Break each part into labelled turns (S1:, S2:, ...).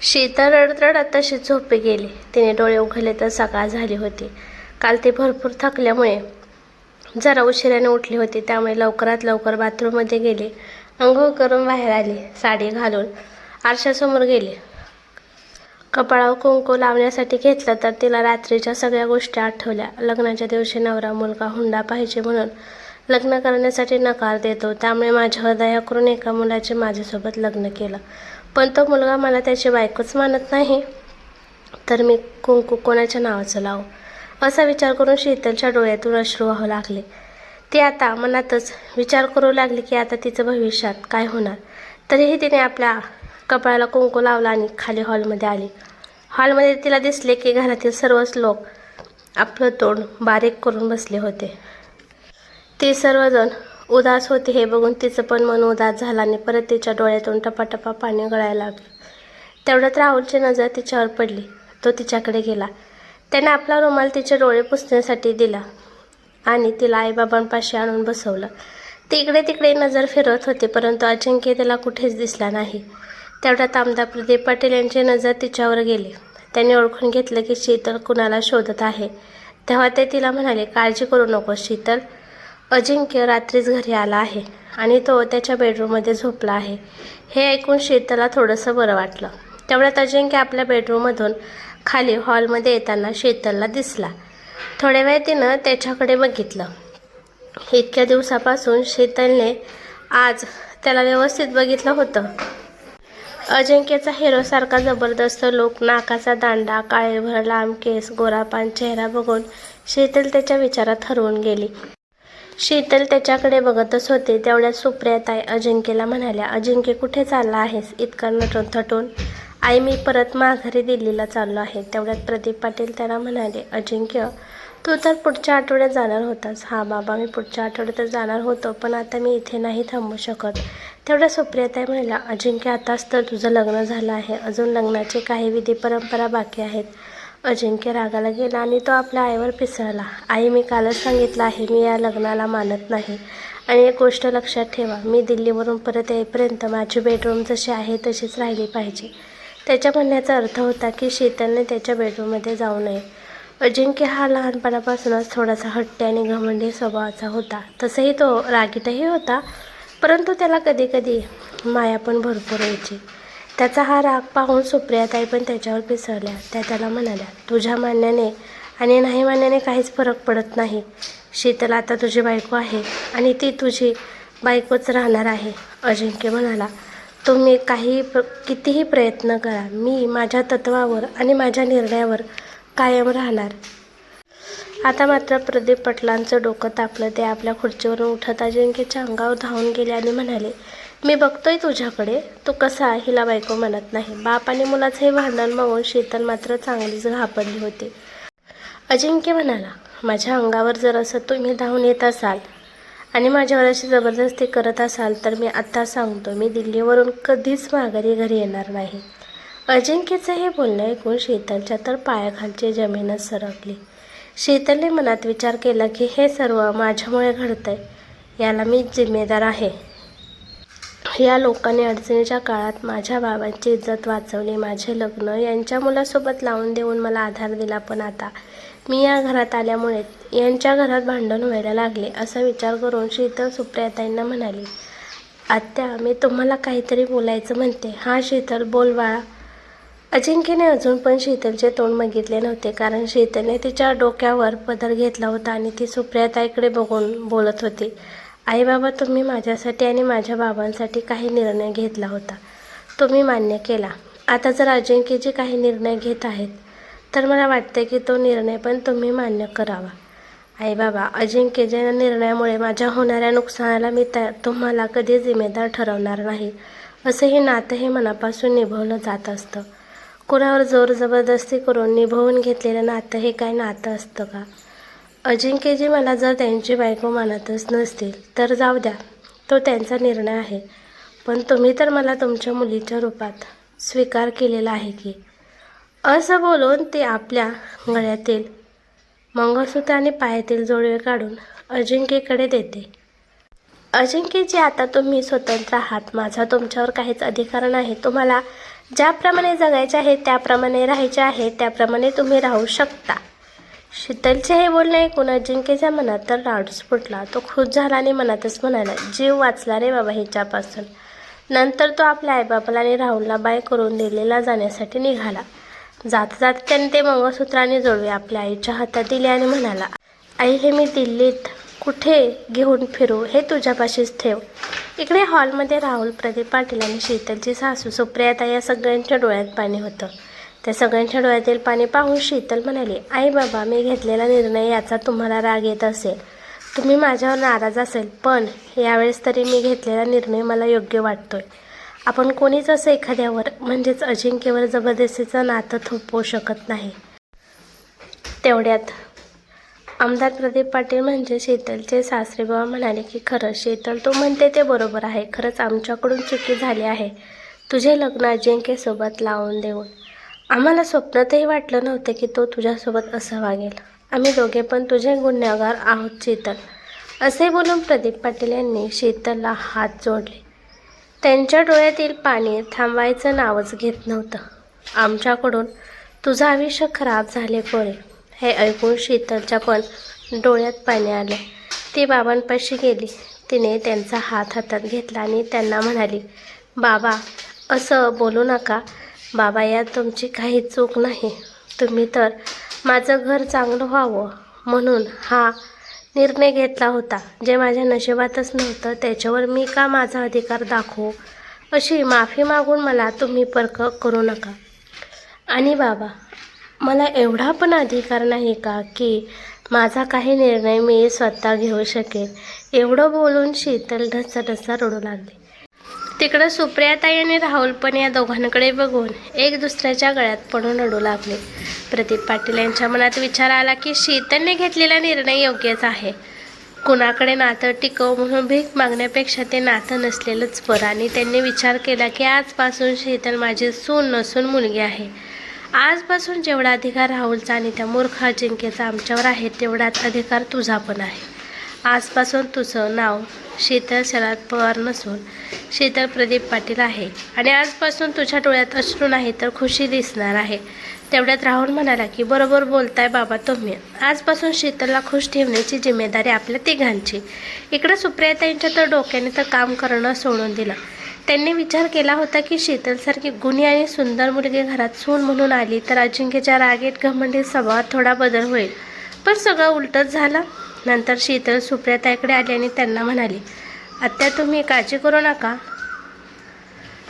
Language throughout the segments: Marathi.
S1: शीतल रडत तशी झोपी गेली. तिने डोळे उघडले तर सकाळ झाली होती. काल ती भरपूर थकल्यामुळे जरा उशिराने उठली होती. त्यामुळे लवकरात लवकर बाथरूममध्ये गेली. अंघोळ करून बाहेर आली. साडी घालून आरशासमोर गेली. कपाळावर कुंकू लावण्यासाठी घेतलं तर तिला रात्रीच्या सगळ्या गोष्टी आठवल्या. लग्नाच्या दिवशी नवरा मुलगा हुंडा पाहिजे म्हणून लग्न करण्यासाठी नकार देतो. त्यामुळे माझ्यावर दया करून एका मुलाचे माझ्यासोबत लग्न केलं. पण तो मुलगा मला त्याची बायकोच मानत नाही, तर मी कुंकू कोणाच्या नावाचं लावू, असा विचार करून शीतलच्या डोळ्यातून अश्रू वाहू लागले. ती आता मनातच विचार करू लागली की आता तिचं भविष्यात काय होणार. तरीही तिने आपल्या कपाळाला कुंकू लावला आणि खाली हॉलमध्ये आली. हॉलमध्ये तिला दिसले की घरातील सर्वच लोक आपलं तोंड बारीक करून बसले होते. ते सर्वजण उदास होते हे बघून तिचं पण मन उदास झालं आणि परत तिच्या डोळ्यातून टपाटपा पाणी गळायला लागलं. तेवढ्यात राहुलची नजर तिच्यावर पडली. तो तिच्याकडे गेला. त्याने आपला रुमाल तिचे डोळे पुसण्यासाठी दिला आणि तिला आईबाबांपाशी आणून बसवलं. ती इकडे तिकडे नजर फिरवत होती, परंतु अजिंक्य तिला कुठेच दिसला नाही. तेवढ्यात आमदार प्रदीप पाटील यांची नजर तिच्यावर गेली. त्यांनी ओळखून घेतलं की शीतल कुणाला शोधत आहे. तेव्हा ते तिला म्हणाले, काळजी करू नको शीतल, अजिंक्य रात्रीच घरी आला आहे आणि तो त्याच्या बेडरूममध्ये झोपला आहे. हे ऐकून शीतलला थोडंसं बरं वाटलं. तेवढ्यात अजिंक्य आपल्या बेडरूममधून खाली हॉलमध्ये येताना शीतलला दिसला. थोड्या वेळ तिनं त्याच्याकडे बघितलं. इतक्या दिवसापासून शीतलने आज त्याला व्यवस्थित बघितलं होतं. अजिंक्यचा हिरोसारखा जबरदस्त लूक, नाकाचा दांडा, काळेभर लांब केस, गोरापान चेहरा बघून शीतल त्याच्या विचारात हरवून गेली. शीतल त्याच्याकडे बघतच होती. तेवढ्यात सुप्रियाताई अजिंक्यला म्हणाल्या, अजिंक्य कुठे चालला आहेस इतका नटून थटून? आई, मी परत माघारी दिल्लीला चाललो आहे. तेवढ्यात प्रदीप पाटील त्याला म्हणाले, अजिंक्य तू तर पुढच्या आठवड्यात जाणार होतास. हा बाबा, मी पुढच्या आठवड्यातच जाणार होतो, पण आता मी इथे नाही थांबू शकत. तेवढ्या सुप्रियाताई म्हणाल्या, अजिंक्य आताच तर तुझं लग्न झालं आहे, अजून लग्नाचे काही विधी परंपरा बाकी आहेत. अजिंक्य रागाला गेला आणि तो आपल्या आईवर पिसळला. आई, मी कालच सांगितलं आहे, मी या लग्नाला मानत नाही. आणि एक गोष्ट लक्षात ठेवा, मी दिल्लीवरून परत येईपर्यंत माझी बेडरूम जशी आहे तशीच राहिली पाहिजे. त्याच्या म्हणण्याचा अर्थ होता की शीतलने त्याच्या बेडरूममध्ये जाऊ नये. अजिंक्य हा लहानपणापासूनच थोडासा हट्टी आणि घमंडी स्वभावाचा होता. तसंही तो रागीटही होता, परंतु त्याला कधी कधी माया पण भरपूर यायची. त्याचा हा राग पाहून सुप्रियाताई पण त्याच्यावर पिसळल्या. त्या त्याला म्हणाल्या, तुझ्या मानण्याने आणि नाही मानण्याने काहीच फरक पडत नाही. शीतल आता तुझी बायको आहे आणि ती तुझी बायकोच राहणार आहे. अजिंक्य म्हणाला, तुम्ही कितीही प्रयत्न करा, मी माझ्या तत्वावर आणि माझ्या निर्णयावर कायम राहणार. आता मात्र प्रदीप पाटलांचं डोकं तापलं. ते आपल्या खुर्चीवरून उठत अजिंक्यच्या अंगावर धावून गेले आणि म्हणाले, मी बघतोय तुझ्याकडे, तू कसा हिला बायको म्हणत नाही. बाप आणि मुलाचं हे भांडण बघून शीतल मात्र चांगलीच घाबरली होती. अजिंक्य म्हणाला, माझ्या अंगावर जर असं तुम्ही धावून येत असाल आणि माझ्यावर अशी जबरदस्ती करत असाल तर मी आत्ता सांगतो, मी दिल्लीवरून कधीच माघारी घरी येणार नाही. अजिंक्यचं हे बोलणं ऐकून शीतलच्या तर पायाखालची जमीनच सरकली. शीतलने मनात विचार केला की हे सर्व माझ्यामुळे घडतंय, याला मीच जिम्मेदार आहे. या लोकांनी अडचणीच्या काळात माझ्या बाबांची इज्जत वाचवली, माझे लग्न यांच्या मुलासोबत लावून देऊन मला आधार दिला, पण आता मी या घरात आल्यामुळे यांच्या घरात भांडण व्हायला लागले. असा विचार करून शीतल सुप्रियाताईंना म्हणाली, आत्या, मी तुम्हाला काहीतरी बोलायचं म्हणते. हा शीतल, बोल बाळा. अजिंक्यने अजून पण शीतलचे तोंड बघितले नव्हते, कारण शीतलने तिच्या डोक्यावर पदर घेतला होता आणि ती सुप्रियाताईकडे बघून बोलत होती. आई बाबा, तुम्ही माझ्यासाठी आणि माझ्या बाबांसाठी काही निर्णय घेतला होता, तुम्ही मान्य केला. आता जर अजिंक्यजी काही निर्णय घेत आहेत तर मला वाटते की तो निर्णय पण तुम्ही मान्य करावा. आई बाबा, अजिंक्यच्या निर्णयामुळे माझ्या होणाऱ्या नुकसानाला मी तुम्हाला कधी जिम्मेदार ठरवणार नाही. असं हे नातं हे मनापासून निभवलं जात असतं. कोणावर जोर जबरदस्ती करून निभवून घेतलेलं नातं हे काय नातं असतं का? अजिंक्यजी मला जर त्यांची बायको मानतच नसतील तर जाऊ द्या, तो त्यांचा निर्णय आहे. पण तुम्ही तर मला तुमच्या मुलीच्या रूपात स्वीकार केलेला आहे की. असं बोलून ती आपल्या गळ्यातील मंगळसूत्र आणि पायातील जोडवे काढून अजिंक्यकडे देते. अजिंक्यजी, आता तुम्ही स्वतंत्र आहात. माझा तुमच्यावर काहीच अधिकार नाही. तुम्हाला ज्याप्रमाणे जगायचे आहे त्याप्रमाणे राहायचे आहे त्याप्रमाणे तुम्ही राहू शकता. शीतलचे हे बोलणे ऐकून अजिंक्यच्या मनात तर राडूच फुटला. तो खुश झाला आणि मनातच म्हणाला, जीव वाचला रे बाबा हिच्यापासून. नंतर तो आपल्या आईबापाला आणि राहुलला बाय करून दिल्लीला जाण्यासाठी निघाला. जाता जाता त्याने ते मंगळसूत्र आणि जोडवे आपल्या आईच्या हातात दिले आणि म्हणाला, आई हे मी दिल्लीत कुठे घेऊन फिरू, हे तुझ्यापाशीच ठेव. इकडे हॉलमध्ये राहुल, प्रदीप पाटील आणि शीतलची सासू सुप्रियाताई या सगळ्यांच्या डोळ्यात पाणी होतं. त्या सगळ्यांच्या डोळ्यातील पाणी पाहून शीतल म्हणाली, आई बाबा मी घेतलेला निर्णय याचा तुम्हाला राग येत असेल, तुम्ही माझ्यावर नाराज असेल, पण यावेळेस तरी मी घेतलेला निर्णय मला योग्य वाटतोय. आपण कोणीच असं एखाद्यावर म्हणजेच अजिंक्यवर जबरदस्तीचं नातं थोपवू शकत नाही. तेवढ्यात आमदार प्रदीप पाटील म्हणजे शीतलचे सासरेबुवा म्हणाले की खरं शीतल तू म्हणते ते बरोबर आहे, खरंच आमच्याकडून चुकी झाली आहे तुझे लग्न अजिंक्यसोबत लावून देऊन. आम्हाला स्वप्नातही वाटलं नव्हतं की तो तुझ्यासोबत असं वागेल. आम्ही दोघे पण तुझे गुन्हेगार आहोत शीतल. असे बोलून प्रदीप पाटील यांनी शीतलला हात जोडले. त्यांच्या डोळ्यातील पाणी थांबायचं नावच घेत नव्हतं. आमच्याकडून तुझं आयुष्य खराब झाले पोरे. हे ऐकून शीतलच्या पण डोळ्यात पाणी आलं. ती बाबांपाशी गेली. तिने त्यांचा हात हातात घेतला आणि त्यांना म्हणाली, बाबा असं बोलू नका. बाबा यात तुमची काही चूक नाही. तुम्ही तर माझं घर चांगलं व्हावं म्हणून हा निर्णय घेतला होता. जे माझ्या नशिबातच नव्हतं त्याच्यावर मी का माझा अधिकार दाखवू. अशी माफी मागून मला तुम्ही परक करू नका. आणि बाबा मला एवढा पण अधिकार नाही का की माझा काही निर्णय मी स्वतः घेऊ शकेल. एवढं बोलून शीतल ढसाढसा रडू लागली. तिकडं सुप्रियाताई आणि राहुल पण या दोघांकडे बघून एक दुसऱ्याच्या गळ्यात पडून रडू लागले. प्रदीप पाटील यांच्या मनात विचार आला की शीतलने घेतलेला निर्णय योग्यच आहे. कुणाकडे नातं टिकव म्हणून भीक मागण्यापेक्षा ते नातं नसलेलंच बरं. आणि त्यांनी विचार केला की आजपासून शीतल माझी सून नसून मुलगी आहे. आजपासून जेवढा अधिकार राहुलचा आणि त्या मूर्ख अजिंक्यचा आमच्यावर आहे तेवढाच अधिकार तुझा पण आहे. आजपासून तुझं नाव शीतल शरद पवार नसून शीतल प्रदीप पाटील आहे. आणि आजपासून तुझ्या डोळ्यात अश्रू नाही तर खुशी दिसणार आहे. तेवढ्यात राहुल म्हणाला की बरोबर बोलताय बाबा तुम्ही. आजपासून शीतलला खुश ठेवण्याची जिम्मेदारी आपल्या तिघांची. इकडं सुप्रियाताईंच्या तर डोक्याने तर काम करणं सोडून दिलं. त्यांनी विचार केला होता की शीतलसारखी गुणी आणि सुंदर मुलगी घरात सून म्हणून आली तर अजिंक्यच्या रागीट घमंडी स्वभावात थोडा बदल होईल. पण सगळं उलटच झालं. नंतर शीतल सुप्रियाताईकडे आली आणि त्यांना म्हणाली, आत्या तुम्ही काळजी करू नका.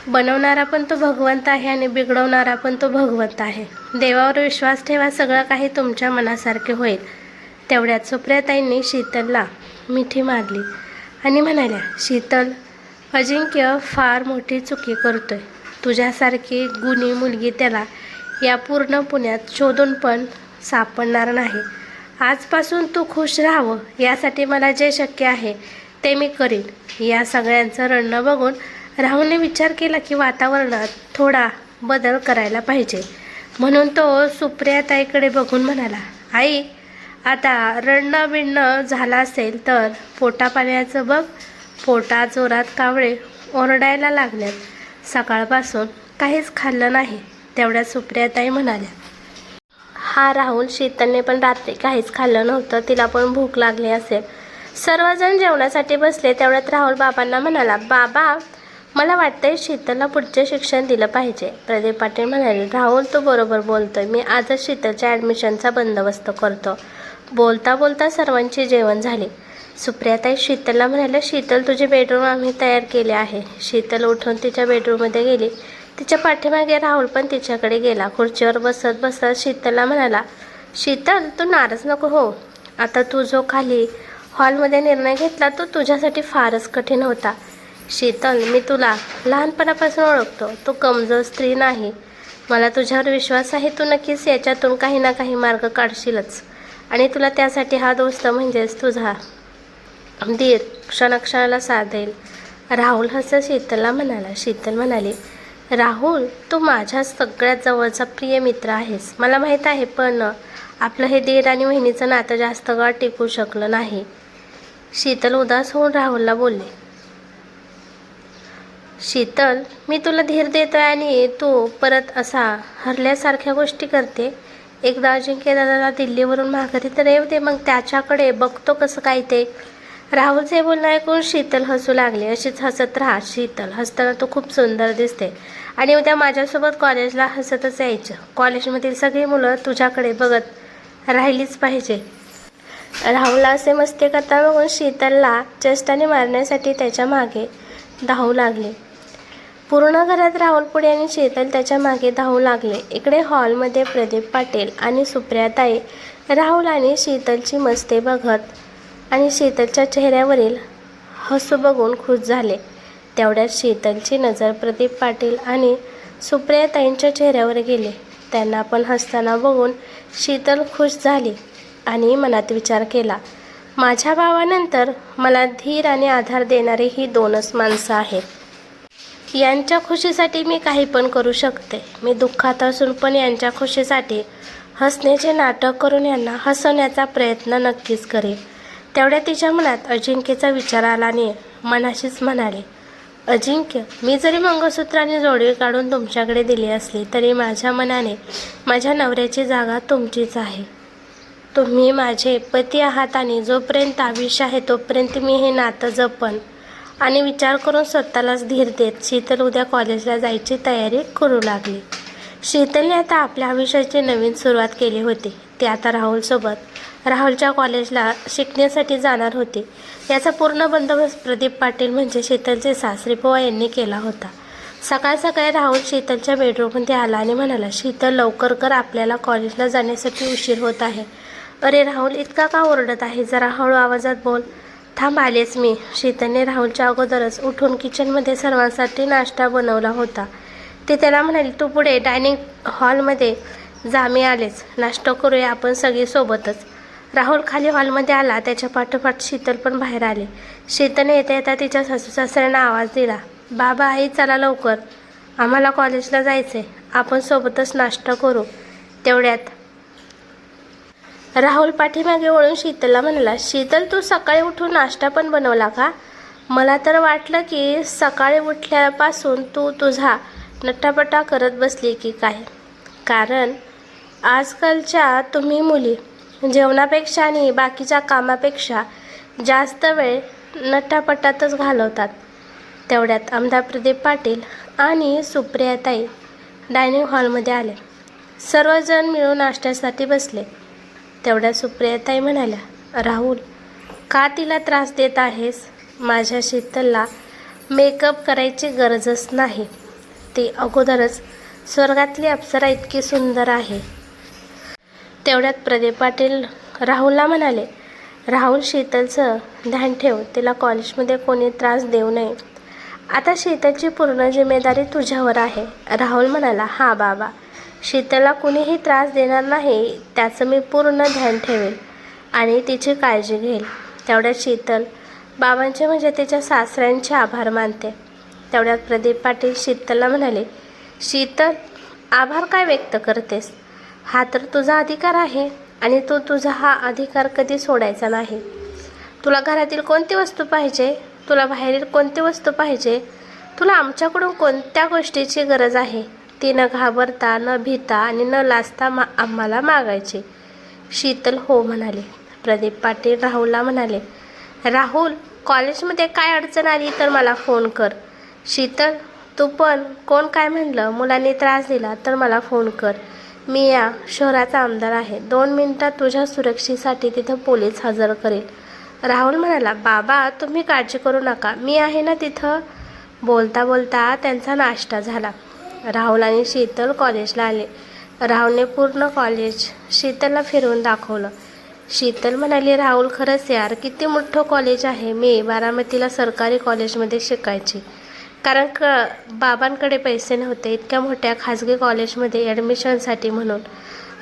S1: बनवणारा पण तो भगवंत आहे आणि बिघडवणारा पण तो भगवंत आहे. देवावर विश्वास ठेवा, सगळं काही तुमच्या मनासारखे होईल. तेवढ्यात सुप्रियाताईंनी शीतलला मिठी मारली आणि म्हणाल्या, शीतल अजिंक्य फार मोठी चुकी करतोय. तुझ्यासारखी गुणी मुलगी त्याला या पूर्ण पुण्यात शोधून पण सापडणार नाही. आजपासून तू खुश राहावं यासाठी मला जे शक्य आहे ते मी करीन. या सगळ्यांचं रडणं बघून राहुलने विचार केला की वातावरणात थोडा बदल करायला पाहिजे. म्हणून तो सुप्रियाताईकडे बघून म्हणाला, आई आता रडणं बिडणं झालं असेल तर पोटापाण्याचं बघ. पोटा जोरात कावळे ओरडायला लागल्यात. सकाळपासून काहीच खाल्लं नाही. तेवढ्या सुप्रियाताई म्हणाल्या, हा राहुल शीतलने पण रात्री काहीच खाल्लं नव्हतं, तिला पण भूक लागली असेल. सर्वजण जेवणासाठी बसले. तेवढ्यात राहुल बाबांना म्हणाला, बाबा मला वाटतंय शीतलला पुढचे शिक्षण दिलं पाहिजे. प्रदीप पाटील म्हणाले, राहुल तू बरोबर बोलतोय. मी आजच शीतलच्या ॲडमिशनचा बंदोबस्त करतो. बोलता बोलता सर्वांची जेवण झाली. सुप्रियाताई शीतलला म्हणाल्या, शीतल तुझे बेडरूम आम्ही तयार केले आहे. शीतल उठून तिच्या बेडरूममध्ये गेली. तिच्या पाठीमागे राहुल पण तिच्याकडे गेला. खुर्चीवर बसत बसत शीतलला म्हणाला, शीतल तू नाराज नको हो. आता तू जो खाली हॉलमध्ये निर्णय घेतला तो तुझ्यासाठी फारच कठीण होता. शीतल मी तुला लहानपणापासून ओळखतो. तू कमजोर स्त्री नाही. मला तुझ्यावर विश्वास आहे. तू नक्कीच याच्यातून काही ना काही मार्ग काढशीलच. आणि तुला त्यासाठी हा दोस्त म्हणजेच तुझा दीर क्षणाक्षणाला साथ देईल. राहुल हसत शीतलला म्हणाला. शीतल म्हणाली, राहुल तू माझ्या सगळ्यात जवळचा प्रिय मित्र आहेस. मला माहीत आहे, पण आपलं हे दीर आणि बहिणीचं नातं जास्त काळ टिकू शकलं नाही. शीतल उदास होऊन राहुलला बोलली, शीतल, मी तुला धीर देतोय आणि तू परत असा हरल्यासारख्या गोष्टी करते. एकदा अजिंक्य दादाला दिल्लीवरून माघारी तर येऊ दे, मग त्याच्याकडे बघतो कसं काय ते. राहुलचे बोलणं ऐकून शीतल हसू लागली. अशीच हसत राहा शीतल, हसताना तू खूप सुंदर दिसते आणि उद्या माझ्यासोबत कॉलेजला हसतच यायचं. कॉलेजमधील सगळी मुलं तुझ्याकडे बघत राहिलीच पाहिजे. राहुलला असे मस्ती करता बघून शीतलला चेष्टाने मारण्यासाठी त्याच्या मागे धावू लागले. पूर्ण घरात राहुल पुढे आणि शीतल त्याच्या मागे धावू लागले. इकडे हॉलमध्ये प्रदीप पाटील आणि सुप्रियाताई राहुल आणि शीतलची मस्ती बघत आणि शीतलच्या चेहऱ्यावरील हसू बघून खुश झाले. तेवढ्यात शीतलची नजर प्रदीप पाटील आणि सुप्रियाताईंच्या चेहऱ्यावर गेली. त्यांना पण हसताना बघून शीतल खुश झाली आणि मनात विचार केला, माझ्या भावानंतर मला धीर आणि आधार देणारी ही दोनच माणसं आहेत. यांच्या खुशीसाठी मी काही पण करू शकते. मी दुःखात असून पण यांच्या खुशीसाठी हसण्याचे नाटक करून यांना हसवण्याचा प्रयत्न नक्कीच करेल. तेवढ्या तिच्या मनात अजिंक्यचा विचार आला आणि मनाशीच म्हणाले, अजिंक्य, मी जरी मंगळसूत्र आणि जोडवी काढून तुमच्याकडे दिली असली तरी माझ्या मनाने माझ्या नवऱ्याची जागा तुमचीच आहे. तुम्ही माझे पती आहात आणि जोपर्यंत आयुष्य आहे तोपर्यंत मी हे नातं जपन. आणि विचार करून स्वतःलाच धीर देत शीतल उद्या कॉलेजला जायची तयारी करू लागली. शीतलने आता आपल्या आयुष्याची नवीन सुरुवात केली होती. ती आता राहुलच्या कॉलेजला शिकण्यासाठी जाणार होती. याचा पूर्ण बंदोबस्त प्रदीप पाटील म्हणजे शीतलचे सासरे बुवा यांनी केला होता. सकाळ सकाळी राहुल शीतलच्या बेडरूममध्ये आला आणि म्हणाला, शीतल लवकर कर, आपल्याला कॉलेजला जाण्यासाठी उशीर होत आहे. अरे राहुल, इतका का ओरडत आहे? जरा हळू आवाजात बोल. थांब, आलेच मी. शीतलने राहुलच्या अगोदरच उठून किचनमध्ये सर्वांसाठी नाश्ता बनवला होता. ती त्याला म्हणाली, तू पुढे डायनिंग हॉलमध्ये जा, मी आलेच. नाश्ता करूया आपण सगळी सोबतच. राहुल खाली हॉलमध्ये आला. त्याच्या पाठोपाठ शीतल पण बाहेर आली. शीतलने येता येता तिच्या सासू सासऱ्यांना आवाज दिला, बाबा आई चला लवकर, आम्हाला कॉलेजला जायचे, आपण सोबतच नाश्ता करू. तेवढ्यात राहुल पाठीमागे वळून शीतलला म्हणाला, शीतल तू सकाळी उठून नाश्ता पण बनवला का? मला तर वाटलं की सकाळी उठल्यापासून तू तुझा नट्टापट्टा करत बसली की काय. कारण आजकालच्या तुम्ही मुली जेवणापेक्षा आणि बाकीच्या कामापेक्षा जास्त वेळ नट्टापट्टातच घालवतात. तेवढ्यात आमदार प्रदीप पाटील आणि सुप्रियाताई डायनिंग हॉलमध्ये आले. सर्वजण मिळून नाश्त्यासाठी बसले. तेवढ्या सुप्रियाताई म्हणाल्या, राहुल, का तिला त्रास देत आहेस? माझ्या शीतलला मेकअप करायची गरजच नाही. ती अगोदरच स्वर्गातली अप्सरा इतकी सुंदर आहे. तेवढ्यात प्रदीप पाटील राहुलला म्हणाले, राहुल, शीतलचं ध्यान ठेव, तिला कॉलेजमध्ये कोणी त्रास देऊ नये. आता शीतलची पूर्ण जिम्मेदारी तुझ्यावर आहे. राहुल म्हणाला, हां बाबा, शीतलला कुणीही त्रास देणार नाही त्याचं मी पूर्ण ध्यान ठेवेल आणि तिची काळजी घेईल. तेवढ्यात शीतल बाबांचे म्हणजे तिच्या सासऱ्यांचे आभार मानते. तेवढ्यात प्रदीप पाटील शीतलला म्हणाले, शीतल, आभार काय व्यक्त करतेस? हा तर तुझा अधिकार आहे आणि तू तुझा हा अधिकार कधी सोडायचा नाही. तुला घरातील कोणती वस्तू पाहिजे? तुला बाहेरील कोणती वस्तू पाहिजे? तुला आमच्याकडून कोणत्या गोष्टीची गरज आहे? ती न घाबरता, न भीता आणि न लाजता आम्हाला मागायची. शीतल हो म्हणाली. प्रदीप पाटील राहुलला म्हणाले, राहुल, कॉलेजमध्ये काय अडचण आली तर मला फोन कर. शीतल, तू पण कोण काय म्हणलं, मुलांनी त्रास दिला तर मला फोन कर. मी या शहराचा आमदार आहे. 2 मिनिटात तुझ्या सुरक्षेसाठी तिथं पोलीस हजर करेल. राहुल म्हणाला, बाबा तुम्ही काळजी करू नका, मी आहे ना तिथं. बोलता बोलता त्यांचा नाश्ता झाला. राहुल आणि शीतल कॉलेजला आले. राहुलने पूर्ण कॉलेज शीतलला फिरवून दाखवलं. शीतल म्हणाली, राहुल, खरंच यार, किती मोठं कॉलेज आहे. मी बारामतीला सरकारी कॉलेजमध्ये शिकायची, कारण बाबांकडे पैसे नव्हते इतक्या मोठ्या खाजगी कॉलेजमध्ये ॲडमिशनसाठी. म्हणून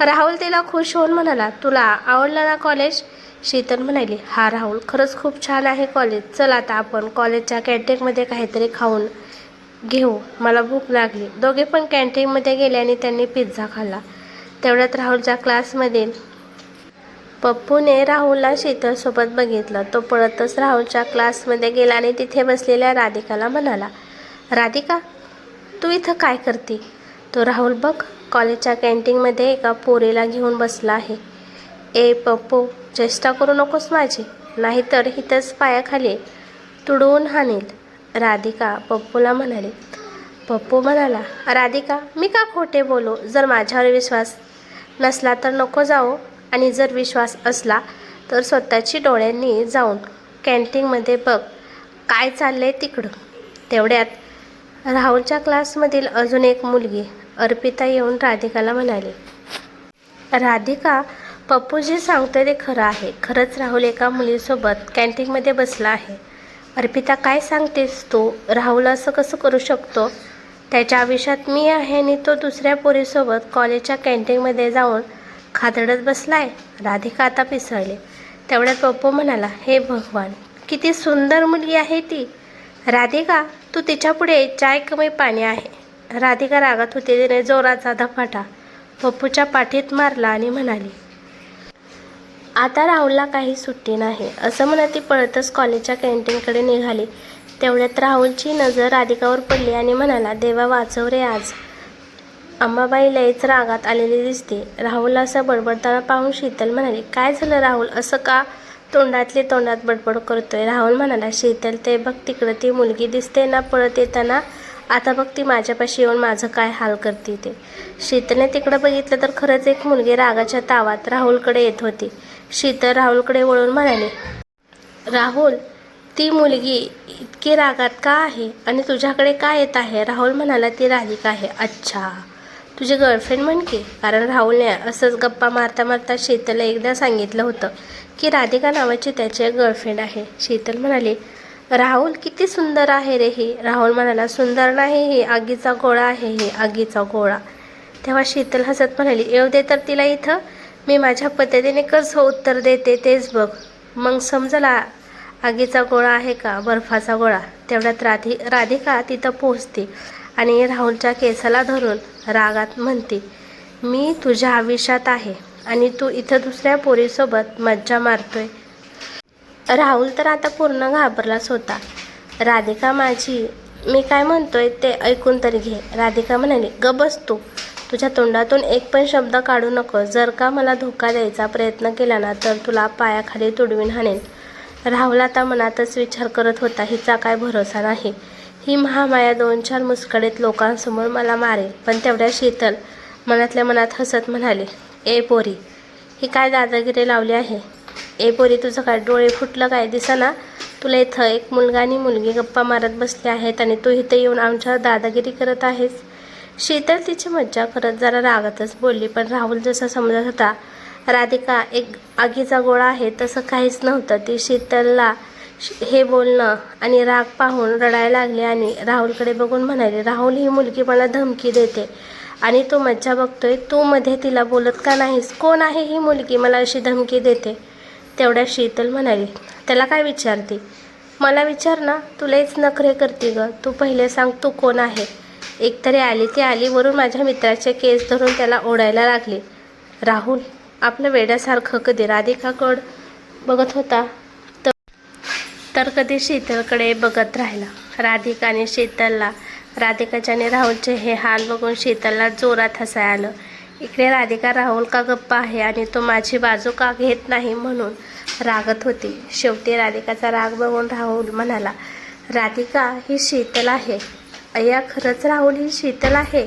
S1: राहुल तिला खुश होऊन म्हणाला, तुला आवडलं ना कॉलेज? शीतल म्हणाली, हा राहुल, खरंच खूप छान आहे कॉलेज. चल आता आपण कॉलेजच्या कॅन्टीनमध्ये काहीतरी खाऊन घेऊ, मला भूक लागली. दोघे पण कॅन्टीनमध्ये गेले आणि त्यांनी पिझ्झा खाल्ला. तेवढ्यात राहुलच्या क्लासमधील पप्पूने राहुलला शीतलसोबत बघितलं. तो पळतच राहुलच्या क्लासमध्ये गेला आणि तिथे बसलेल्या राधिकाला म्हणाला, राधिका, तू इथं काय करते? तो राहुल बघ, कॉलेजच्या कॅन्टीनमध्ये एका पोरीला घेऊन बसला आहे. ए पप्पू, चेष्टा करू नकोस माझी, नाहीतर इथंच पायाखाली तुडवून हाणील. राधिका पप्पूला म्हणाली. पप्पू म्हणाला, राधिका, मी का खोटे बोलू? जर माझ्यावर विश्वास नसला तर नको जाऊ, आणि जर विश्वास असला तर स्वतःची डोळ्यांनी जाऊन कॅन्टीनमध्ये बघ काय चाललंय तिकडं. तेवढ्यात राहुलच्या क्लासमधील अजून एक मुलगी अर्पिता येऊन राधिकाला म्हणाली. राधिका, पप्पू जे सांगतोय ते खरं आहे. खरंच राहुल एका मुलीसोबत कॅन्टीनमध्ये बसला आहे. अर्पिता, काय सांगतेस तू? राहुल असं कसं करू शकतो? त्याच्या आयुष्यात मी आहे आणि तो दुसऱ्या पोरीसोबत कॉलेजच्या कॅन्टीनमध्ये जाऊन खादडत बसलाय. राधिका आता पिसळली. तेवढ्यात पप्पू म्हणाला, हे भगवान, किती सुंदर मुलगी आहे ती. राधिका, तू तिच्यापुढे चाय कमी पाणी आहे. राधिका रागात होती. तिने जोराचा धपाटा पप्पूच्या पाठीत मारला आणि म्हणाली, आता राहुलला काही सुट्टी नाही. असं म्हणत ती पळतच कॉलेजच्या कॅन्टीनकडे निघाली. तेवढ्यात राहुलची नजर राधिकावर पडली आणि म्हणाला, देवा वाचव रे आज. अंबाबाई लयच रागात आलेली दिसते. राहुलला असं बडबडताना पाहून शीतल म्हणाली, काय झालं राहुल, असं का तोंडातले तोंडात बडबड करतोय? राहुल म्हणाला, शीतल, ते बघ तिकडं ती मुलगी दिसते ना पळत येताना. आता बघ ती माझ्यापाशी येऊन माझं काय हाल करते ते. शीतलने तिकडं बघितलं तर खरंच एक मुलगी रागाच्या तावात राहुलकडे येत होती. शीतल राहुलकडे वळून म्हणाली, राहुल, ती मुलगी इतकी रागात का आहे आणि तुझ्याकडे का येत आहे? राहुल म्हणाला, ती राधिका आहे. अच्छा, तुझी गर्लफ्रेंड म्हण की. कारण राहुलने असंच गप्पा मारता मारता शीतलला एकदा सांगितलं होतं की राधिका नावाची त्याची एक गर्लफ्रेंड आहे. शीतल म्हणाली, राहुल, किती सुंदर आहे रे ही. राहुल म्हणाला, सुंदर नाही, ही आगीचा गोळा आहे, ही आगीचा गोळा. तेव्हा शीतल हसत म्हणाली, येऊ दे तर तिला इथं. मी माझ्या पद्धतीने कसं उत्तर देते तेच बघ, मग समजला आगीचा गोळा आहे का बर्फाचा गोळा. तेवढ्यात राधिका तिथं पोहोचते आणि राहुलच्या केसाला धरून रागात म्हणते, मी तुझ्या आयुष्यात आहे आणि तू इथं दुसऱ्या पोरीसोबत मज्जा मारतोय. राहुल तर आता पूर्ण घाबरलाच होता. राधिका माझी, मी काय म्हणतोय ते ऐकून तरी घे. राधिका म्हणाली, ग बस तू. तुझ्या तोंडातून एक पण शब्द काढू नको. जर का मला धोका द्यायचा प्रयत्न केला ना तर तुला पायाखाली तुडवीन हाणेन. राहुल आता मनातच विचार करत होता, हिचा काय भरोसा नाही. ही महामाया 2-4 मुस्कडीत लोकांसमोर मला मारेल. पण तेवढ्या शीतल मनातल्या मनात हसत म्हणाले, ए पोरी, ही काय दादागिरी लावली आहे? ए पोरी, तुझं काय डोळे फुटलं काय? दिसेना तुला इथं एक मुलगा आणि मुलगी गप्पा मारत बसले आहेत आणि तू इथं येऊन आमच्यावर दादागिरी करत आहेस. शीतल तिची मज्जा करत जरा रागातच बोलली. पण राहुल जसा समजत होता राधिका एक आगीचा गोळा आहे तसं काहीच नव्हतं. ती शीतलला हे बोलणं आणि राग पाहून रडायला लागली आणि राहुलकडे बघून म्हणाली, राहुल, ही मुलगी मला धमकी देते आणि तू मज्जा बघतोय. तू मध्ये तिला बोलत का नाहीस? कोण आहे ही मुलगी मला अशी धमकी देते? तेवढ्या शीतल म्हणाली, त्याला काय विचारते? मला विचार ना, तू लयच नखरे करते ग. तू पहिले सांग, तू कोण आहे? एकतरी आली ती आली, वरून माझ्या मित्राचे केस धरून त्याला ओढायला लागली. राहुल आपलं वेड्यासारखं कधी राधिकाकडं बघत होता तर कधी शीतलकडे बघत राहिला. राधिकाने शीतलला, राधिकाच्या आणि राहुलचे हे हाल बघून शीतलला जोरात हसायला आलं. इकडे राधिका राहुल का गप्पा आहे आणि तो माझी बाजू का घेत नाही म्हणून रागत होती. शेवटी राधिकाचा राग बघून राहुल म्हणाला, राधिका, ही शीतल आहे. अय्या, खरंच राहुल ही शीतल आहे.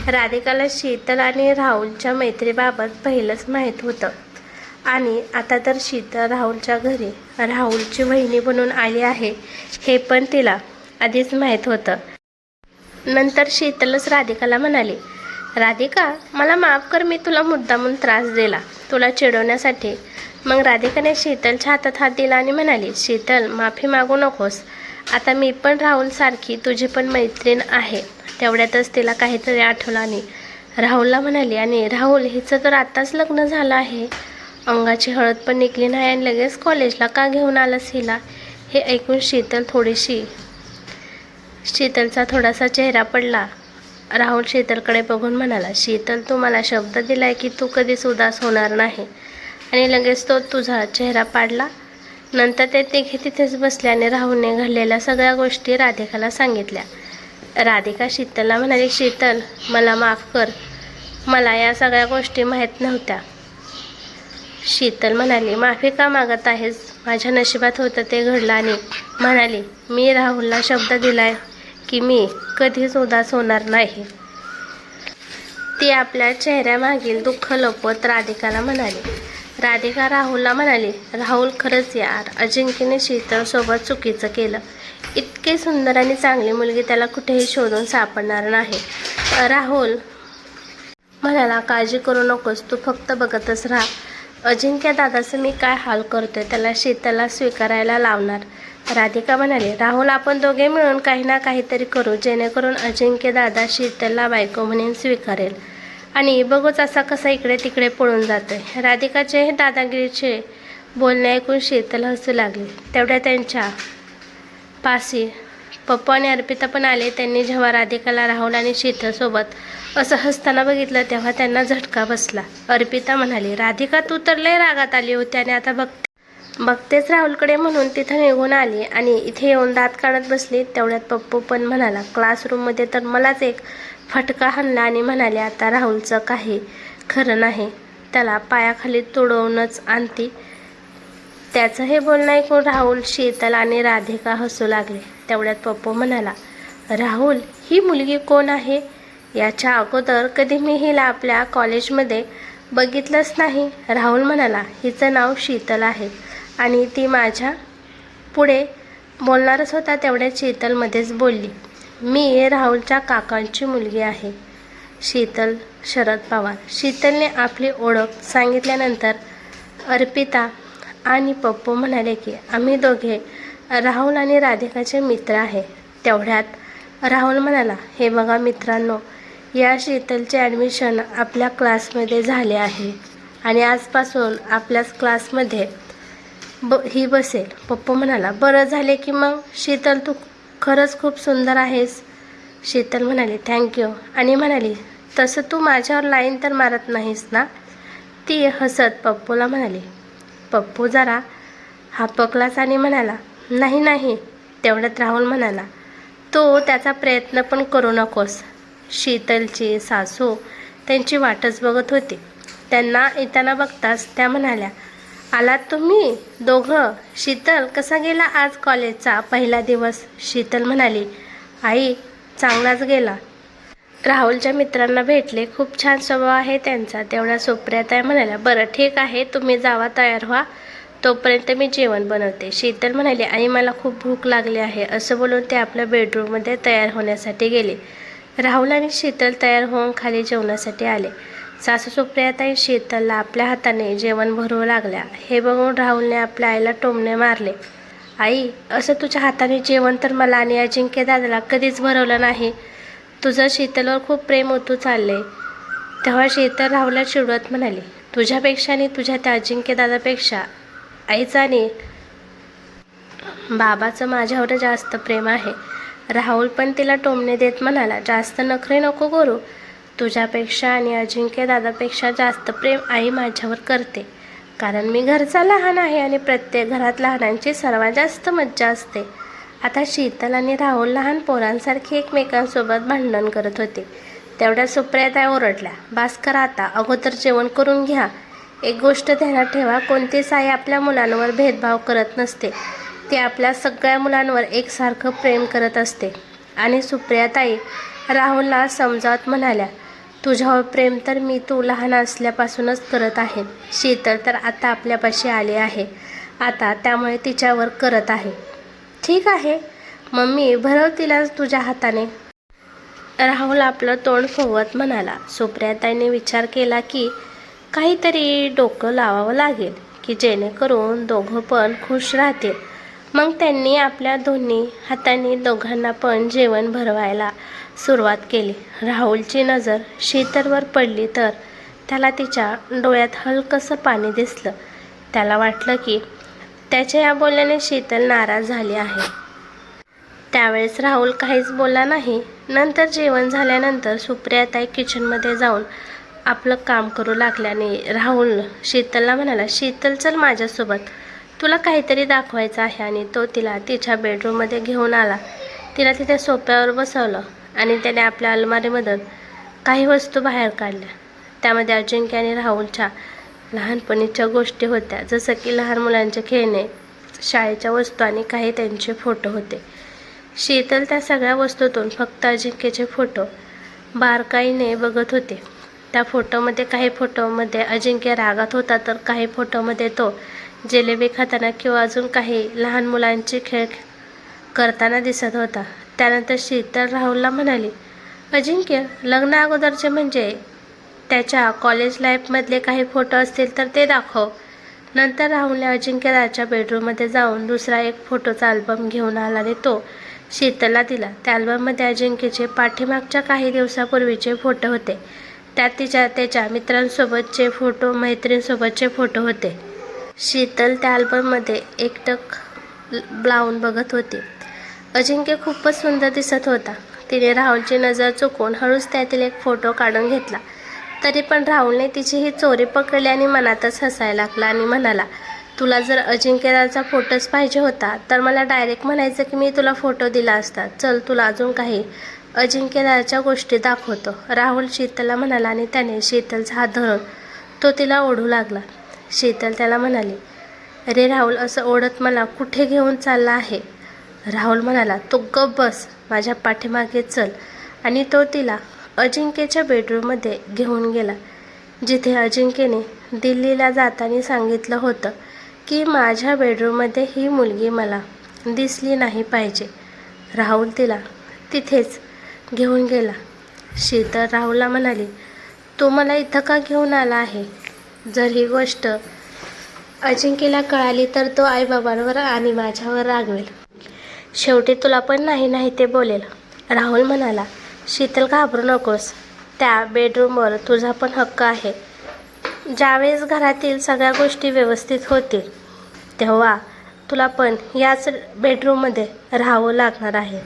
S1: राधिकाला शीतल आणि राहुलच्या मैत्रीबाबत पहिलंच माहीत होतं आणि आता तर शीतल राहुलच्या घरी राहुलची वहिनी बनून आली आहे हे पण तिला आधीच माहीत होतं. नंतर शीतलच राधिकाला म्हणाली, राधिका, मला माफ कर, मी तुला मुद्दामून त्रास दिला तुला चिडवण्यासाठी. मग राधिकाने शीतलच्या हातात हात दिला आणि म्हणाली, शीतल, माफी मागू नकोस. आता मी पण राहुलसारखी तुझी पण मैत्रीण आहे. तेवढ्यातच तिला काहीतरी आठवलं आणि राहुलला म्हणाली, आणि राहुल, हिचं तर आत्ताच लग्न झालं आहे. अंगाची हळद पण निघली नाही आणि लगेच कॉलेजला का घेऊन आलंस हिला? हे ऐकून शीतलचा थोडासा चेहरा पडला. राहुल शीतलकडे बघून म्हणाला, शीतल, तू मला शब्द दिलाय की तू कधीच उदास होणार नाही. आणि लगेच तो तुझा चेहरा पाडला. नंतर ते तिघे तिथेच बसले आणि राहुलने घडलेल्या सगळ्या गोष्टी राधिकाला सांगितल्या. राधिका शीतलला म्हणाली, शीतल मला माफ कर, मला या सगळ्या गोष्टी माहीत नव्हत्या. शीतल म्हणाली, माफी का मागत आहेस, माझ्या नशिबात होतं ते घडलं. आणि म्हणाली, मी राहुलला शब्द दिलाय की मी कधीच उदास होणार नाही. ती आपल्या चेहऱ्यामागील दुःख लपवत राधिकाला म्हणाली. राधिका राहुलला म्हणाली, राहुल खरंच यार, अजिंक्यने शीतलसोबत चुकीचं केलं. इतकी सुंदर आणि चांगली मुलगी त्याला कुठेही शोधून सापडणार नाही. राहुल म्हणाला, काळजी करू नकोस, तू फक्त बघतच राहा. अजिंक्य दादाचं मी काय हाल करतोय, त्याला शीतलला स्वीकारायला लावणार. राधिका म्हणाली, राहुल आपण दोघे मिळून काही ना काहीतरी करू, जेणेकरून अजिंक्य दादा शीतलला बायको म्हणून स्वीकारेल. आणि बघूच असा कसा इकडे तिकडे पळून जातोय. राधिकाचे हे दादागिरीचे बोलणे ऐकून शीतल हसू लागली. तेवढ्या त्यांच्या पाशी पप्पू आणि अर्पिता पण आले. त्यांनी जेव्हा राधिकाला राहुल आणि शीतलसोबत असं हसताना बघितलं तेव्हा त्यांना झटका बसला. अर्पिता म्हणाली, राधिका तू तर लय रागात आली होती आणि आता बघतेच राहुलकडे म्हणून तिथं निघून आली आणि इथे येऊन दात काढत बसली. तेवढ्यात पप्पू पण म्हणाला, क्लासरूममध्ये तर मलाच एक फटका हाणला आणि म्हणाले, आता राहुलचं काही खरं नाही, त्याला पायाखाली तुडवूनच आणती. त्याचं हे बोलणं ऐकून राहुल, शीतल आणि राधिका हसू लागले. तेवढ्यात पप्पू म्हणाला, राहुल ही मुलगी कोण आहे, याच्या अगोदर कधी मी हिला आपल्या कॉलेजमध्ये बघितलंच नाही. राहुल म्हणाला, हिचं नाव शीतल आहे आणि ती माझ्या पुढे बोलणारच होता. तेवढ्यात शीतल मध्येच बोलली, मी राहुलच्या काकांची मुलगी आहे, शीतल शरद पवार. शीतलने आपली ओळख सांगितल्यानंतर अर्पिता आणि पप्पू म्हणाले की आम्ही दोघे राहुल आणि राधिकाचे मित्र आहे. तेवढ्यात राहुल म्हणाला, हे बघा मित्रांनो, या शीतलचे ॲडमिशन आपल्या क्लासमध्ये झाले आहे आणि आजपासून आपल्याच क्लासमध्ये ही बसेल. पप्पू म्हणाला, बरं झाले की मग शीतल, तू खरंच खूप सुंदर आहेस. शीतल म्हणाली, थँक्यू. आणि म्हणाली, तसं तू माझ्यावर लाईन तर मारत नाहीस ना. ती हसत पप्पूला म्हणाली. पप्पू जरा हापकलाच आणि म्हणाला, नाही नाही. तेवढ्यात राहुल म्हणाला, तू त्याचा प्रयत्न पण करू नकोस. शीतलची सासू त्यांची वाटच बघत होती. त्यांना येताना बघताच त्या म्हणाल्या, आलात तुम्ही दोघं. शीतल कसा गेला आज कॉलेजचा पहिला दिवस. शीतल म्हणाली, आई चांगलाच गेला. राहुलच्या मित्रांना भेटले, खूप छान स्वभाव आहे त्यांचा. तेवढ्या सुप्रियाताई म्हणाल्या, बरं ठीक आहे, तुम्ही जावा, तयार व्हा, तोपर्यंत मी जेवण बनवते. शीतल म्हणाली, आई मला खूप भूक लागली आहे. असं बोलून ते आपल्या बेडरूममध्ये तयार होण्यासाठी गेले. राहुल आणि शीतल तयार होऊन खाली जेवणासाठी आले. सासू सुप्रियाताई शीतलला आपल्या हाताने जेवण भरवू लागल्या. हे बघून राहुलने आपल्या आईला टोमणे मारले. आई, असं तुझ्या हाताने जेवण तर मला आणि अजिंक्य दादाला कधीच भरवलं नाही. तुझं शीतलवर खूप प्रेम ओतू चाललंय. तेव्हा शीतल राहुलला चिडवत म्हणाली, तुझ्यापेक्षा आणि तुझ्या त्या अजिंक्य दादापेक्षा आईचं आणि बाबाचं माझ्यावर जास्त प्रेम आहे. राहुल पण तिला टोमणे देत म्हणाला, जास्त नखरे नको करू. तुझ्यापेक्षा आणि अजिंक्य दादापेक्षा जास्त प्रेम आई माझ्यावर करते, कारण मी घरचा लहान आहे आणि प्रत्येक घरात लहानांची सर्वात जास्त मज्जा असते. आता शीतल आणि राहुल लहान पोरांसारखी एकमेकांसोबत भांडण करत होते. तेवढ्या सुप्रियाताई ओरडल्या, बास करा आता, अगोदर जेवण करून घ्या. एक गोष्ट ध्यानात ठेवा, कोणतीच आई आपल्या मुलांवर भेदभाव करत नसते. ती आपल्या सगळ्या मुलांवर एकसारखं प्रेम करत असते. आणि सुप्रियाताई राहुलला समजावत म्हणाल्या, तुझ्यावर प्रेम तर मी तू लहान असल्यापासूनच करत आहे. शीतल तर आता आपल्यापाशी आली आहे, आता त्यामुळे तिच्यावर करत आहे. ठीक आहे मम्मी, भरव तिला तुझ्या हाताने. राहुल आपलं तोंड फुगवत म्हणाला. सुप्रियाताईने विचार केला की काहीतरी डोकं लावावं लागेल की जेणेकरून दोघं पण खुश राहतील. मग त्यांनी आपल्या दोन्ही हातांनी दोघांना पण जेवण भरवायला सुरुवात केली. राहुलची नजर शीतलवर पडली तर त्याला तिच्या डोळ्यात हलकंसं पाणी दिसलं. त्याला वाटलं की त्याच्या या बोलण्याने शीतल नाराज झाली आहे. त्यावेळेस राहुल काहीच बोलला नाही. नंतर जेवण झाल्यानंतर सुप्रियाताई किचनमध्ये जाऊन आपलं काम करू लागल्याने राहुल शीतलला म्हणाला, शीतल चल माझ्यासोबत, तुला काहीतरी दाखवायचं आहे. आणि तो तिला तिच्या बेडरूममध्ये घेऊन आला. तिला तिथे सोफ्यावर बसवलं आणि त्याने आपल्या अलमारीमधून काही वस्तू बाहेर काढल्या. त्यामध्ये अजिंक्य आणि राहुलच्या लहानपणीच्या गोष्टी होत्या, जसं की लहान मुलांचे खेळणे, शाळेच्या वस्तू आणि काही त्यांचे फोटो होते. शीतल त्या सगळ्या वस्तूतून फक्त अजिंक्यचे फोटो बारकाईने बघत होते. त्या फोटोमध्ये काही फोटोमध्ये अजिंक्य रागात होता, तर काही फोटोमध्ये तो जिलेबी खाताना किंवा अजून काही लहान मुलांचे खेळ करताना दिसत होता. त्यानंतर शीतल राहुलला म्हणाली, अजिंक्य, लग्ना अगोदरचे म्हणजे त्याच्या कॉलेज लाईफमधले काही फोटो असतील तर ते दाखव. नंतर राहुलने अजिंक्यच्या बेडरूममध्ये जाऊन दुसरा एक फोटोचा अल्बम घेऊन आला आणि तो शीतलला दिला. त्या अल्बममध्ये अजिंक्यचे पाठीमागच्या काही दिवसापूर्वीचे फोटो होते. त्यात त्याच्या मित्रांसोबतचे फोटो, मैत्रिणींसोबतचे फोटो होते. शीतल त्या अल्बममध्ये एकटक लावून बघत होती. अजिंक्य खूपच सुंदर दिसत होता. तिने राहुलची नजर चुकवून हळूच त्यातील एक फोटो काढून घेतला. तरी पण राहुलने तिची ही चोरी पकडली आणि मनातच हसायला लागला आणि म्हणाला, तुला जर अजिंक्यचा फोटोच पाहिजे होता तर मला डायरेक्ट म्हणायचं की मी तुला फोटो दिला असता. चल, तुला अजून काही अजिंक्यच्या गोष्टी दाखवतो. राहुल शीतलला म्हणाला आणि त्याने शीतलचा हात धरून तो तिला ओढू लागला. शीतल त्याला म्हणाली, अरे राहुल, असं ओढत मला कुठे घेऊन चालला आहे? राहुल म्हणाला, तू गप्प बस, माझ्या पाठीमागे चल. आणि तो तिला अजिंक्यच्या बेडरूममध्ये घेऊन गेला, जिथे अजिंक्यने दिल्लीला जाताना सांगितलं होतं की माझ्या बेडरूममध्ये ही मुलगी मला दिसली नाही पाहिजे. राहुल तिला तिथेच घेऊन गेला. शीतल राहुलला म्हणाली, तू मला इथं का घेऊन आला आहे? जर ही गोष्ट अजिंक्यला कळाली तर तो आईबाबांवर आणि माझ्यावर रागवेल. शेवटी तुला पण नाही नाही ते बोलेल. राहुल म्हणाला, शीतल, घाबरू नकोस. त्या बेडरूमवर तुझा पण हक्क आहे. ज्यावेळेस घरातील सगळ्या गोष्टी व्यवस्थित होतील तेव्हा तुला पण याच बेडरूममध्ये राहावं लागणार आहे.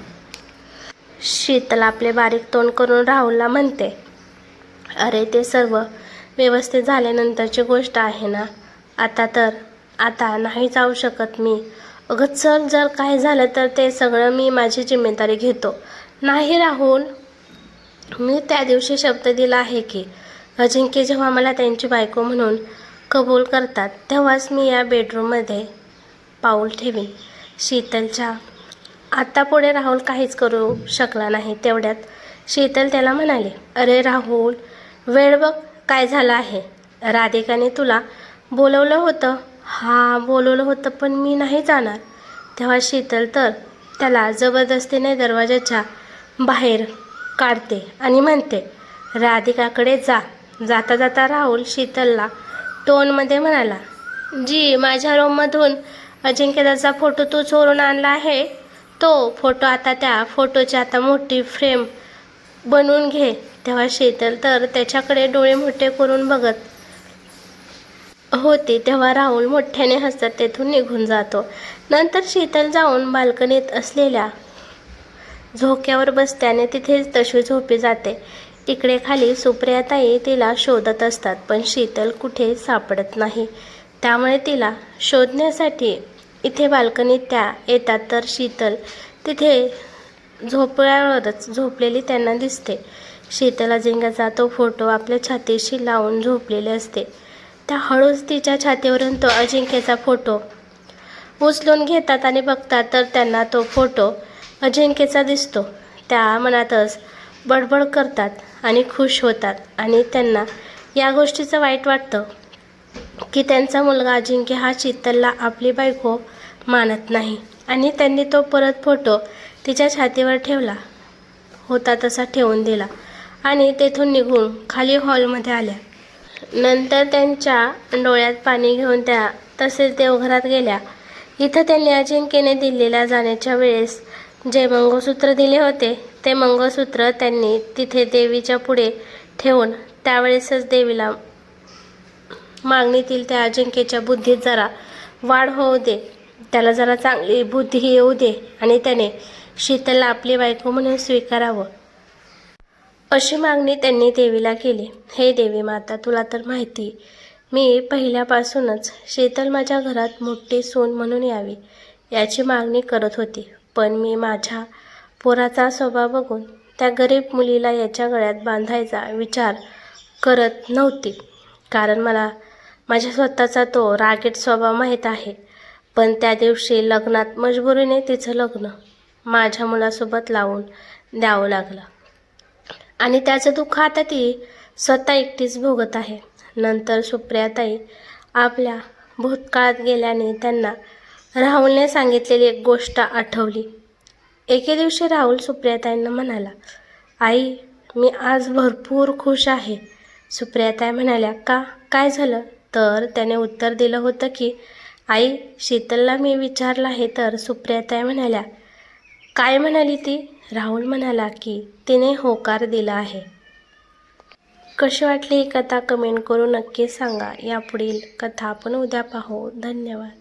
S1: शीतल आपले बारीक तोंड करून राहुलला म्हणते, अरे ते सर्व व्यवस्थित झाल्यानंतरची गोष्ट आहे ना. आता नाही जाऊ शकत मी. अगं चल, जर काय झालं तर ते सगळं मी माझी जिम्मेदारी घेतो. नाही राहुल, मी त्या दिवशी शब्द दिला आहे की अजिंक्य जेव्हा मला त्यांची बायको म्हणून कबूल करतात तेव्हाच मी या बेडरूममध्ये पाऊल ठेवीन. शीतलच्या आता पुढे राहुल काहीच करू शकला नाही. तेवढ्यात शीतल त्याला म्हणाली, अरे राहुल, वेळ बघ काय झालं आहे. राधिकाने तुला बोलवलं होतं. हां, बोलवलं होतं, पण मी नाही जाणार. तेव्हा शीतल तर त्याला जबरदस्तीने दरवाजाच्या बाहेर काढते आणि म्हणते, राधिकाकडे जा. जाता जाता राहुल शीतलला टोनमध्ये म्हणाला, जी, माझ्या रूममधून अजिंक्यदाचा फोटो तू चोरून आणला आहे, तो फोटो आता त्या फोटोची आता मोठी फ्रेम बनवून घे. तेव्हा शीतल तर त्याच्याकडे डोळे मोठे करून बघत होती. तेव्हा राहुल मोठ्याने हसत तेथून निघून जातो. नंतर शीतल जाऊन बाल्कनीत असलेल्या झोक्यावर बसते आणि तिथेच तशी झोपी जाते. इकडे खाली सुप्रियाताई तिला शोधत असतात, पण शीतल कुठे सापडत नाही. त्यामुळे तिला शोधण्यासाठी इथे बाल्कनीत त्या येतात, तर शीतल तिथे झोपड्यावरच झोपलेली त्यांना दिसते. शीतल अजिंक्यचा तो फोटो आपल्या छातीशी लावून झोपलेले असते. त्या हळूच तिच्या छातीवरून तो अजिंक्यचा फोटो उचलून घेतात आणि बघतात तर त्यांना तो फोटो अजिंक्यचा दिसतो. त्या मनातच बडबड करतात आणि खुश होतात आणि त्यांना या गोष्टीचं वाईट वाटतं की त्यांचा मुलगा अजिंक्य हा शीतलला आपली बायको मानत नाही आणि त्यांनी तो परत फोटो तिच्या छातीवर ठेवला होता तसा ठेवून दिला आणि तेथून निघून खाली हॉलमध्ये आल्या. नंतर त्यांच्या डोळ्यात पाणी घेऊन त्या तसेच देवघरात गेल्या. इथं त्यांनी अजिंक्यने दिल्लीला जाण्याच्या वेळेस जे मंगळसूत्र दिले होते ते मंगळसूत्र त्यांनी तिथे देवीच्या पुढे ठेवून त्यावेळेसच देवीला मागणीतील त्या अजिंक्यच्या बुद्धीत जरा वाढ होऊ दे, त्याला जरा चांगली बुद्धी येऊ दे आणि त्याने शीतलला आपली बायको म्हणून स्वीकारावं, अशी मागणी त्यांनी देवीला केली. हे देवी माता, तुला तर माहिती, मी पहिल्यापासूनच शीतल माझ्या घरात मोठी सून म्हणून यावी याची मागणी करत होती, पण मी माझ्या पोराचा स्वभाव बघून त्या गरीब मुलीला याच्या गळ्यात बांधायचा विचार करत नव्हती, कारण मला माझ्या स्वतःचा तो रागीट स्वभाव माहीत आहे. पण त्या दिवशी लग्नात मजबुरीने तिचं लग्न माझ्या मुलासोबत लावून द्यावं लागलं आणि त्याचं दुःख आता ती स्वतः एकटीच भोगत आहे. नंतर सुप्रियाताई आपल्या भूतकाळात गेल्याने त्यांना राहुलने सांगितलेली एक गोष्ट आठवली. एके दिवशी राहुल सुप्रियाताईंना म्हणाला, आई, मी आज भरपूर खुश आहे. सुप्रियाताई म्हणाल्या, का, काय झालं? तर त्याने उत्तर दिलं होतं की, आई, शीतलला मी विचारलं आहे. तर सुप्रियाताई म्हणाल्या, काय म्हणाली ती? राहुल म्हणाला की तिने होकार दिला आहे. कशी वाटली ही कथा कमेंट करून नक्की सांगा. यापुढील कथा आपण उद्या पाहू. धन्यवाद.